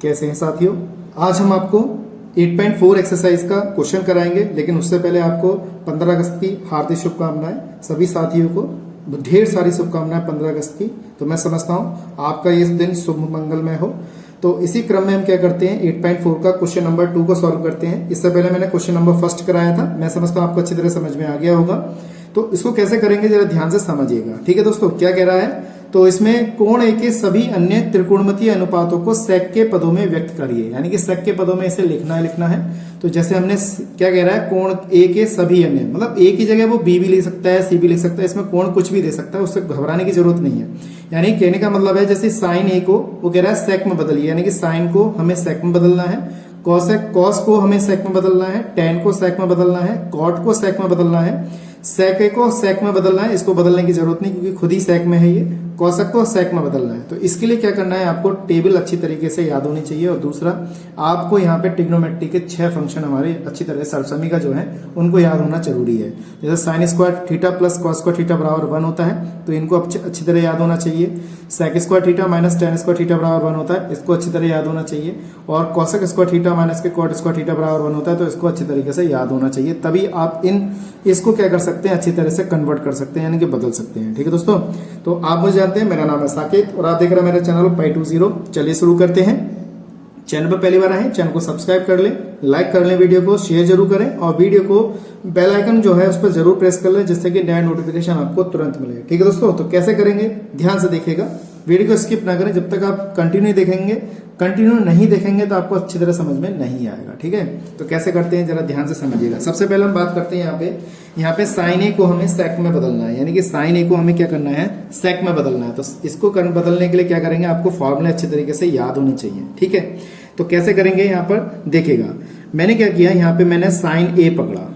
कैसे हैं साथियों। आज हम आपको 8.4 एक्सरसाइज का क्वेश्चन कराएंगे, लेकिन उससे पहले आपको 15 अगस्त की हार्दिक शुभकामनाएं। सभी साथियों को ढेर सारी शुभकामनाएं 15 अगस्त की। तो मैं समझता हूं आपका ये दिन शुभ मंगलमय हो। तो इसी क्रम में हम क्या करते हैं, 8.4 का क्वेश्चन नंबर 2 को सॉल्व करते हैं। इससे पहले मैंने क्वेश्चन नंबर फर्स्ट कराया था, मैं समझता हूं आपको अच्छी तरह समझ में आ गया होगा। तो इसको कैसे करेंगे जरा ध्यान से समझिएगा, ठीक है दोस्तों। क्या कह रहा है, तो इसमें कोण ए के सभी अन्य त्रिकोणमितीय अनुपातों को सेक के पदों में व्यक्त करिए, यानी कि सेक के पदों में इसे लिखना है। तो जैसे हमने क्या कह रहा है, कोण ए के सभी अन्य, मतलब ए की जगह वो बी भी लिख सकता है, सी भी लिख सकता है, इसमें कोण कुछ भी दे सकता है, उससे घबराने की जरूरत नहीं है। यानी कहने का मतलब है, जैसे साइन ए को वो कह रहा है सेक में बदलिए, यानी कि साइन को हमें सेक में बदलना है, कॉस को हमें सेक में बदलना है, टेन को सेक में बदलना है, कॉट को सेक में बदलना है, सेक ए को सेक में बदलना है। इसको बदलने की जरूरत नहीं क्योंकि खुद ही सेक में है ये। कौशक को सेक में बदलना है। तो इसके लिए क्या करना है, आपको टेबल अच्छी तरीके से याद होनी चाहिए। और दूसरा, आपको यहाँ पे ट्रिग्नोमेट्री के 6 फंक्शन हमारे अच्छी तरह सरसमी का जो है उनको याद होना जरूरी है। जैसे sine square theta plus cos square theta बराबर 1 होता है, तो इनको अच्छी तरह याद होना चाहिए। Sec square theta minus ten square theta बराबर 1 होता है, इसको अच्छी तरह याद होना चाहिए। और कौशक स्क्वायर थीटा माइनस के कॉट स्क्वायर थीटा बराबर 1 होता है, तो इसको अच्छी तरीके से याद होना चाहिए। तभी आप इसको क्या कर सकते हैं, अच्छी तरह से कन्वर्ट कर सकते हैं, यानी कि बदल सकते हैं। ठीक है दोस्तों, तो आप मुझे जानते हैं, मेरा नाम है साकेत और आप देख रहे हैं मेरे चैनल Pi20। चलिए शुरू करते हैं। चैनल पर पहली बार आए, चैनल को सब्सक्राइब कर लें, लाइक कर लें, वीडियो को शेयर जरूर करें और वीडियो को बेल आइकन जो है उस पर जरूर प्रेस कर लें, जिससे कि नया नोटिफिकेशन आपको तुरंत मिले। ठीक है दोस्तों, तो कैसे करेंगे ध्यान से देखिएगा, वीडियो को स्किप ना करें। जब तक आप कंटिन्यू नहीं देखेंगे तो आपको अच्छी तरह समझ में नहीं आएगा। ठीक है, तो कैसे करते हैं जरा ध्यान से समझिएगा। सबसे पहले हम बात करते हैं यहाँ पे साइन ए को हमें सेक में बदलना है, यानी कि साइन ए को हमें क्या करना है, सेक में बदलना है। तो इसको बदलने के लिए क्या करेंगे, आपको फॉर्मूले अच्छी तरीके से याद होने चाहिए। ठीक है, तो कैसे करेंगे यहाँ पर देखिएगा। मैंने क्या किया, यहाँ पे मैंने साइन ए पकड़ा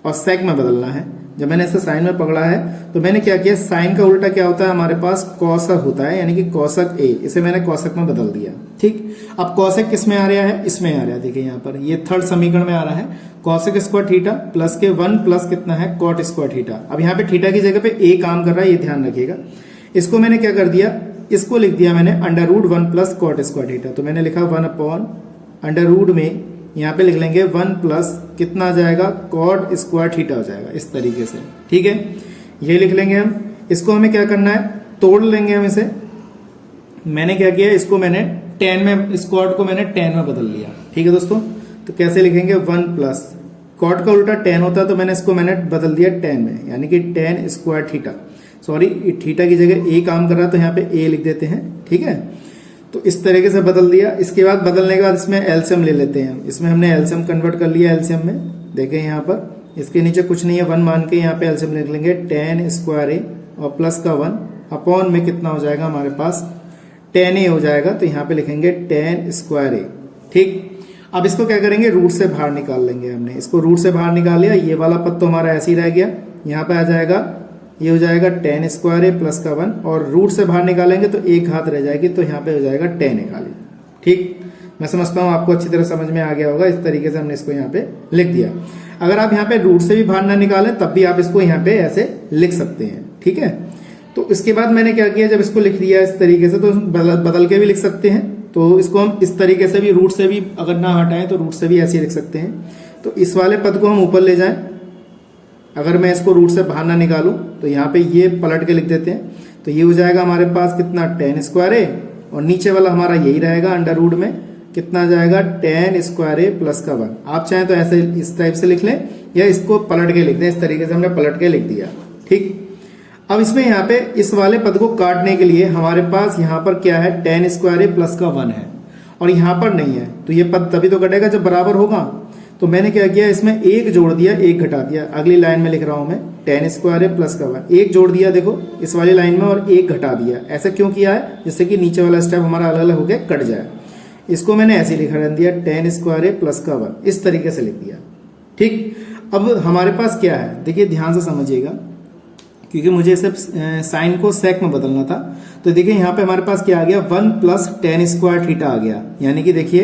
और सेक में बदलना है। जब मैंने इसे साइन में पकड़ा है तो मैंने क्या किया, साइन का उल्टा क्या होता है, हमारे पास कौशक होता है, यानी कि कौशक ए, इसे मैंने कौशक में बदल दिया। ठीक, अब कौशक किस में आ रहा है, इसमें आ रहा है। देखिए यहाँ पर ये थर्ड समीकरण में आ रहा है, कौशक स्क्वायर थीटा प्लस के 1 प्लस कितना है, कॉट स्क्वायर थीटा। अब यहाँ पे थीटा की जगह पे ए काम कर रहा है, ये ध्यान रखिएगा। इसको मैंने क्या कर दिया, इसको लिख दिया मैंने √1 प्लस कॉट स्क्वायर थीटा। तो मैंने लिखा 1/√, में यहाँ पे लिख लेंगे 1 प्लस कितना आ जाएगा, कॉट स्क्वायर थीटा हो जाएगा, इस तरीके से। ठीक है, ये लिख लेंगे हम। इसको हमें क्या करना है, तोड़ लेंगे हम इसे। मैंने क्या किया, इसको मैंने टेन में, इस कॉट को मैंने टेन में बदल लिया। ठीक है दोस्तों, तो कैसे लिखेंगे, 1 प्लस कॉट का उल्टा टेन होता है, तो मैंने बदल दिया टेन में, यानी कि ten square theta. Sorry, theta की जगह ए काम कर रहा है तो यहाँ पे ए लिख देते हैं। ठीक है, तो इस तरीके से बदल दिया। इसके बाद बदलने के बाद इसमें एलसीएम ले लेते हैं। इसमें हमने एलसीएम कन्वर्ट कर लिया एलसीएम में। देखें यहाँ पर इसके नीचे कुछ नहीं है, 1 मान के यहाँ पे एलसीएम लिख लेंगे, टेन स्क्वायर ए और प्लस का 1 अपॉन में कितना हो जाएगा हमारे पास, 10a हो जाएगा। तो यहाँ पे लिखेंगे टेन स्क्वायर ए। ठीक, अब इसको क्या करेंगे, रूट से बाहर निकाल लेंगे। हमने इसको रूट से बाहर निकाल लिया, ये वाला पद तो हमारा ऐसे ही रह गया। यहाँ पे आ जाएगा, ये हो जाएगा टेन स्क्वायर ए प्लस का 1, और रूट से बाहर निकालेंगे तो एक हाथ रह जाएगी, तो यहाँ पे हो जाएगा 10a खाली। ठीक, मैं समझता हूँ आपको अच्छी तरह समझ में आ गया होगा। इस तरीके से हमने इसको यहाँ पे लिख दिया। अगर आप यहाँ पे रूट से भी बाहर ना निकालें तब भी आप इसको यहाँ पे ऐसे लिख सकते हैं। ठीक है, तो इसके बाद मैंने क्या किया, जब इसको लिख दिया इस तरीके से, तो बदल के भी लिख सकते हैं। तो इसको हम इस तरीके से भी, रूट से भी अगर ना हटाएं तो रूट से भी ऐसे ही लिख सकते हैं। तो इस वाले पद को हम ऊपर ले जाएं, अगर मैं इसको रूट से बाहर ना निकालूं तो यहाँ पे ये पलट के लिख देते हैं। तो ये हो जाएगा हमारे पास कितना, टेन स्क्वायर ए, और नीचे वाला हमारा यही रहेगा, √, में कितना आ जाएगा, टेन स्क्वायर ए प्लस का 1। आप चाहें तो ऐसे इस टाइप से लिख लें या इसको पलट के लिख दें। इस तरीके से हमने पलट के लिख दिया। ठीक, अब इसमें यहाँ पे इस वाले पद को काटने के लिए हमारे पास यहाँ पर क्या है, टेन स्क्वायर ए प्लस का 1 है और यहाँ पर नहीं है, तो ये पद तभी तो कटेगा जब बराबर होगा। तो मैंने क्या किया, इसमें एक जोड़ दिया, एक घटा दिया। अगली लाइन में लिख रहा हूं मैं, टेन स्क्वायर ए प्लस का 1, एक जोड़ दिया देखो इस वाली लाइन में और एक घटा दिया। ऐसा क्यों किया है, जिससे कि नीचे वाला स्टेप हमारा अलग अलग होकर कट जाए। इसको मैंने ऐसे लिखा दिया, टेन स्क्वायर ए प्लस का 1, इस तरीके से लिख दिया। ठीक, अब हमारे पास क्या है, देखिए ध्यान से समझिएगा, क्योंकि मुझे सिर्फ साइन को सेक में बदलना था। तो देखिए यहाँ पे हमारे पास क्या आ गया, 1 प्लस टेन स्क्वायर थीटा आ गया। यानी कि देखिए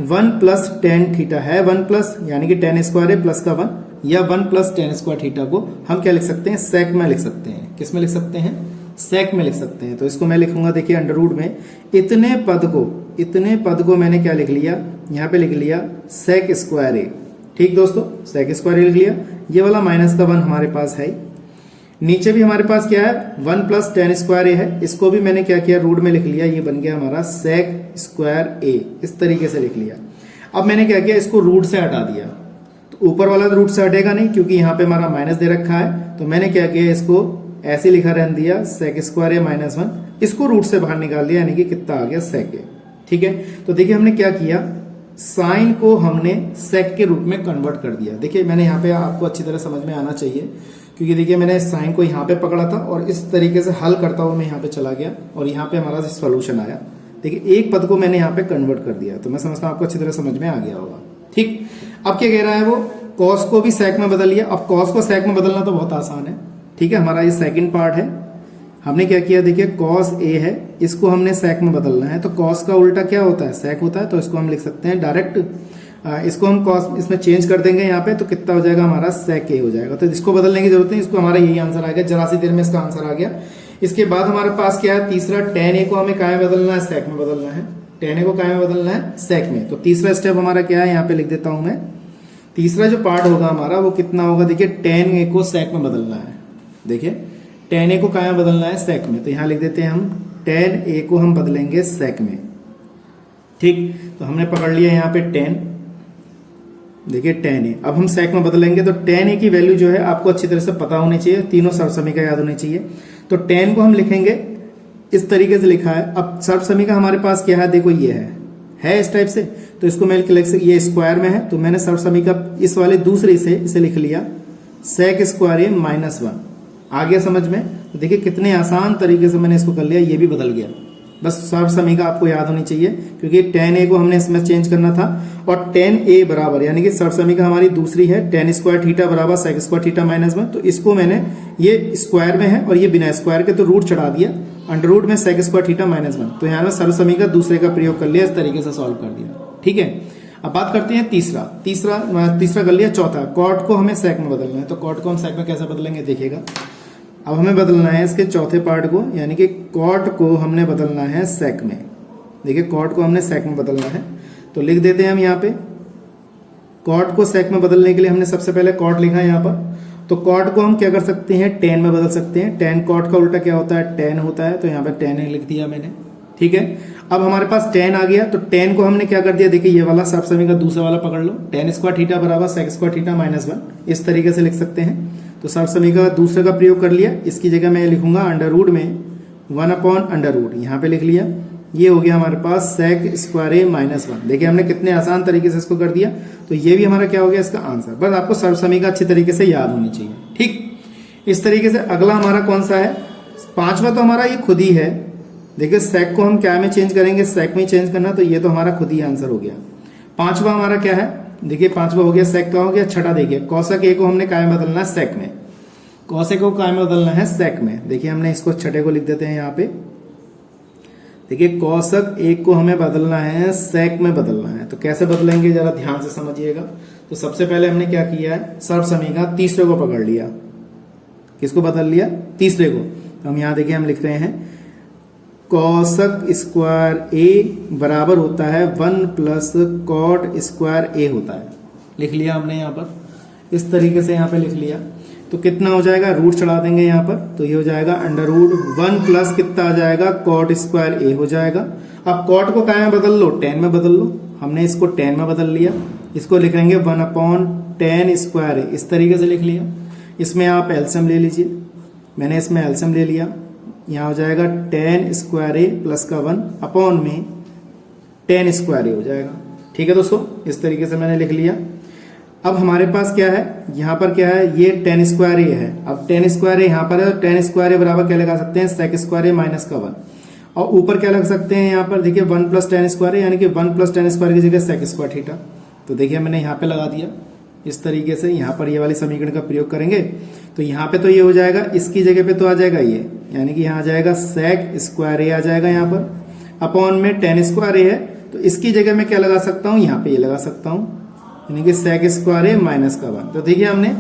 1 प्लस टेन थीटा है, 1 प्लस यानी कि टेन स्क्वायर ए प्लस का 1, या 1 प्लस टेन स्क्वायर थीटा को हम क्या लिख सकते हैं, सेक में लिख सकते हैं। किस में लिख सकते हैं, सेक में लिख सकते हैं। तो इसको मैं लिखूंगा, देखिए अंडर रूट में इतने पद को मैंने क्या लिख लिया, यहाँ पे लिख लिया सेक स्क्वायर ए। ठीक दोस्तों, सेक स्क्वायर ए लिख लिया। ये वाला माइनस का 1 हमारे पास है। नीचे भी हमारे पास क्या है, 1 प्लस टेन स्क्वायर ए है। इसको भी मैंने क्या किया, रूट में लिख लिया। ये बन गया हमारा सेक स्क्वायर ए, इस तरीके से लिख लिया। अब मैंने क्या किया, इसको रूट से हटा दिया। तो ऊपर वाला रूट से हटेगा नहीं, क्योंकि यहाँ पे हमारा माइनस दे रखा है। तो मैंने क्या किया, इसको ऐसे लिखा रहने दिया, सेक स्क्वायर ए माइनस 1। इसको रूट से बाहर निकाल दिया, यानी कि कितना आ गया, सेक ए। ठीक है, तो देखिए हमने क्या किया, साइन को हमने सेक के रूप में कन्वर्ट कर दिया। देखिए मैंने यहाँ पे, आपको अच्छी तरह समझ में आना चाहिए, क्योंकि देखिए मैंने साइन को यहाँ पे पकड़ा था और इस तरीके से हल करता हुआ मैं यहाँ पे चला गया और यहाँ पे हमारा सॉल्यूशन आया। देखिए एक पद को मैंने यहाँ पे कन्वर्ट कर दिया। तो मैं समझता हूँ आपको अच्छी तरह समझ में आ गया होगा। ठीक, अब क्या कह रहा है वो, कॉस को भी सेक में बदल लिया। अब कॉस को सेक में बदलना तो बहुत आसान है। ठीक है, हमारा ये सेकंड पार्ट है। हमने क्या किया, देखिए कॉस ए है, इसको हमने सेक में बदलना है। तो कॉस का उल्टा क्या होता है, सेक होता है। तो इसको हम लिख सकते हैं डायरेक्ट, इसको हम कॉस इसमें चेंज कर देंगे यहाँ पे। तो कितना हो जाएगा हमारा, सेक ए हो जाएगा। तो इसको बदलने की जरूरत नहीं, इसको हमारा यही आंसर आ गया। जरा सी देर में इसका आंसर आ गया। इसके बाद हमारे पास क्या है, तीसरा, टेन ए को हमें क्या में बदलना है, सेक में बदलना है। टेन ए को क्या में बदलना है, सेक में। तो तीसरा स्टेप हमारा क्या है, यहाँ पे लिख देता हूं मैं। तीसरा जो पार्ट होगा हमारा वो कितना होगा, देखिए टेन ए को सेक में बदलना है। देखिए टेन ए को क्या में बदलना है, सेक में। तो यहाँ लिख देते हैं हम, टेन ए को हम बदलेंगे सेक में। ठीक, तो हमने पकड़ लिया यहाँ पे 10। देखिए 10 ए, अब हम सेक में बदलेंगे। तो 10 ए की वैल्यू जो है आपको अच्छी तरह से पता होनी चाहिए, तीनों सर्वसमीका याद होनी चाहिए। तो 10 को हम लिखेंगे इस तरीके से लिखा है। अब सर्वसमीका हमारे पास क्या है, देखो ये है इस टाइप से। तो इसको मैं ये स्क्वायर में है, तो मैंने सर्वसमीका इस वाले दूसरे से इसे लिख लिया, सेक स्क्वायर ए माइनस 1। आ गया समझ में। तो देखिए कितने आसान तरीके से मैंने इसको कर लिया, ये भी बदल गया। बस सर्वसमीका आपको याद होनी चाहिए, क्योंकि 10 ए को हमने इसमें चेंज करना था। और 10 ए बराबर, यानी कि सर्वसमीका हमारी दूसरी है, टेन स्क्वायर थीटा बराबर सेक स्क्वायर थीटा माइनस 1। तो इसको मैंने, ये स्क्वायर में है और ये बिना स्क्वायर के, तो रूट चढ़ा दिया, अंडर रूट में सेक स्क्वायर थीटा माइनस 1। तो यहाँ में सर्वसमीका दूसरे का प्रयोग कर लिया, इस तरीके से सॉल्व कर दिया। ठीक है, अब बात करते हैं तीसरा कर लिया। चौथा, कॉट को हमें सेक में बदलना है। तो कॉट को हम सेक में कैसे बदलेंगे, देखिएगा। अब हमें बदलना है इसके चौथे पार्ट को, यानी कि कॉट को हमने बदलना है सेक में। देखिए कॉट को हमने सेक में बदलना है। तो लिख देते हैं हम यहाँ पे, कॉट को सेक में बदलने के लिए हमने सबसे पहले कॉट लिखा है यहाँ पर। तो कॉट को हम क्या कर सकते हैं, टेन में बदल सकते हैं। टेन कॉट का उल्टा क्या होता है, टेन होता है। तो यहाँ पे 10 लिख दिया मैंने। ठीक है, अब हमारे पास 10 आ गया। तो 10 को हमने क्या कर दिया, देखिए ये वाला सर्वसमीका दूसरा वाला पकड़ लो, टेन स्क्वायर थीटा बराबर सेक स्क्वायर थीटा माइनस 1, इस तरीके से लिख सकते हैं। तो सर्वसमीका दूसरे का प्रयोग कर लिया। इसकी जगह मैं लिखूंगा अंडर रूट में 1 अपॉन अंडर रूट, यहाँ पे लिख लिया। ये हो गया हमारे पास सेक स्क्वायर ए माइनस 1। देखिए हमने कितने आसान तरीके से इसको कर दिया। तो ये भी हमारा क्या हो गया, इसका आंसर। बस आपको सर्वसमीका अच्छी तरीके से याद होनी चाहिए। ठीक, इस तरीके से अगला हमारा कौन सा है, पांचवा। तो हमारा ये खुद ही है। देखिए सेक को हम क्या में चेंज करेंगे, सेक में चेंज करना। तो ये तो हमारा खुद ही आंसर हो गया। पांचवा हमारा क्या है, देखिए पांचवा हो गया सेक का हो गया। छठा देखिए, कौशक ए को हमने क्या में बदलना है, सेक में। कौशक को क्या में बदलना है, सेक में। देखिए हमने इसको छठे को लिख देते हैं यहाँ पे। देखिए कौशक ए को हमें बदलना है, सेक में बदलना है। तो कैसे बदलेंगे, जरा ध्यान से समझिएगा। तो सबसे पहले हमने क्या किया है, सर्वसमीका तीसरे को पकड़ लिया। किसको बदल लिया, तीसरे को। तो हम यहाँ देखिए हम लिख रहे हैं, कौशक स्क्वायर ए बराबर होता है 1 प्लस कॉट स्क्वायर ए होता है। लिख लिया हमने यहाँ पर, इस तरीके से यहाँ पे लिख लिया। तो कितना हो जाएगा, रूट चढ़ा देंगे यहाँ पर। तो ये हो जाएगा अंडर रूट 1 प्लस कितना आ जाएगा, कॉट स्क्वायर ए हो जाएगा। अब कॉट को क्या में बदल लो, 10 में बदल लो। हमने इसको 10 में बदल लिया। इसको लिखेंगे 1 अपॉन 10 स्क्वायर ए, इस तरीके से लिख लिया। इसमें आप एलसीएम ले लीजिए। मैंने इसमें एलसीएम ले लिया। यहाँ हो जाएगा 10 स्क्वायर ए प्लस का 1 अपॉन में 10 स्क्वायर ए हो जाएगा। ठीक है दोस्तों, इस तरीके से मैंने लिख लिया। अब हमारे पास क्या है, यहाँ पर क्या है, ये 10 स्क्वायर ए है। अब 10 स्क्वायर ए यहाँ पर है। 10 स्क्वायर ए बराबर क्या लगा सकते हैं, सेक स्क्वायर ए माइनस का 1। और ऊपर क्या लग सकते हैं, यहाँ पर देखिए 1 प्लस 10 स्क्वायर ए, यानी कि 1 प्लस 10 स्क्वायर की जगह सेक स्क्वायर थीटा। तो देखिए मैंने यहाँ पे लगा दिया इस तरीके से। यहाँ पर ये वाली समीकरण का प्रयोग करेंगे तो यहाँ पे तो ये हो जाएगा, इसकी जगह पे तो आ जाएगा ये, यानी कि यहाँ आ जाएगा सेक स्क्वायर ए आ जाएगा यहाँ पर। अपॉन में 10 स्क्वायर ए है, तो इसकी जगह में क्या लगा सकता हूँ, यहाँ पे ये लगा सकता हूँ, यानी कि सेक स्क्वायर ए माइनस का 1। तो देखिए हमने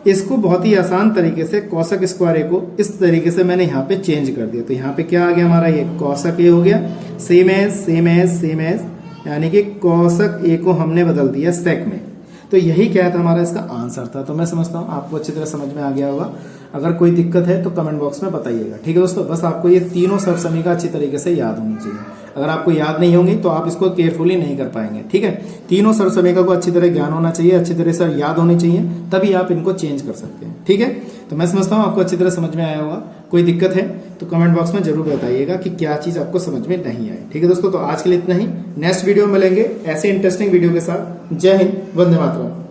इसको बहुत ही आसान तरीके से कोसक स्क्वायर ए को इस तरीके से मैंने यहाँ पे चेंज कर दिया। तो यहाँ पे क्या आ गया हमारा, ये कोसक ए हो गया, same as same as same as, यानी कि कोसक ए को हमने बदल दिया सेक में। तो यही क्या था हमारा इसका आंसर था। तो मैं समझता हूँ आपको अच्छी तरह समझ में आ गया होगा। अगर कोई दिक्कत है तो कमेंट बॉक्स में बताइएगा। ठीक है दोस्तों, बस आपको ये तीनों सर्व समीकरण अच्छी तरीके से याद होनी चाहिए। अगर आपको याद नहीं होंगी तो आप इसको केयरफुली नहीं कर पाएंगे। ठीक है, तीनों सर्व समीकरण को अच्छी तरह ज्ञान होना चाहिए, अच्छी तरह से याद होनी चाहिए, तभी आप इनको चेंज कर सकते हैं। ठीक है, तो मैं समझता हूँ आपको अच्छी तरह समझ में आया होगा। कोई दिक्कत है तो कमेंट बॉक्स में जरूर बताइएगा कि क्या चीज आपको समझ में नहीं आई। ठीक है दोस्तों, तो आज के लिए इतना ही। नेक्स्ट वीडियो में मिलेंगे ऐसे इंटरेस्टिंग वीडियो के साथ। जय हिंद, वंदे मातरम।